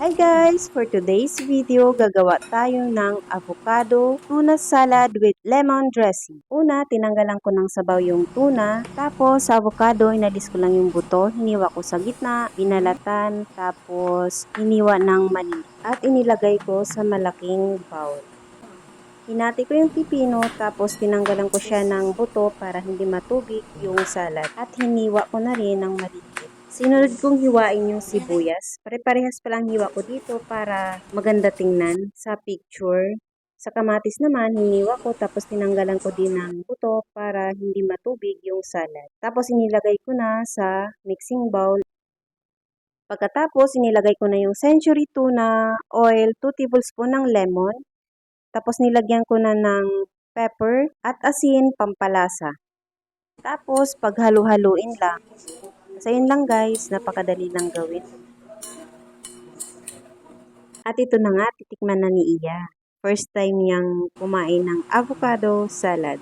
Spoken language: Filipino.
Hi guys! For today's video, gagawa tayo ng avocado tuna salad with lemon dressing. Una, tinanggalan ko ng sabaw yung tuna. Tapos, sa avocado, inalis ko lang yung buto. Hiniwa ko sa gitna, binalatan, tapos hiniwa ng maliit. At inilagay ko sa malaking bowl. Hinati ko yung pipino, tapos tinanggalan ko siya ng buto para hindi matubig yung salad. At hiniwa ko na rin ng maliit. Sinunod kong hiwain yung sibuyas. Pare-parehas palang hiwa ko dito para maganda tingnan sa picture. Sa kamatis naman, hiniwa ko tapos tinanggalan ko din ng buto para hindi matubig yung salad. Tapos inilagay ko na sa mixing bowl. Pagkatapos, inilagay ko na yung century tuna oil, 2 tablespoon ng lemon. Tapos nilagyan ko na ng pepper at asin pampalasa. Tapos, paghalo-haluin lang. So, yun lang guys, napakadali lang gawin. At ito na nga, titikman na ni Iya. First time niyang kumain ng avocado salad.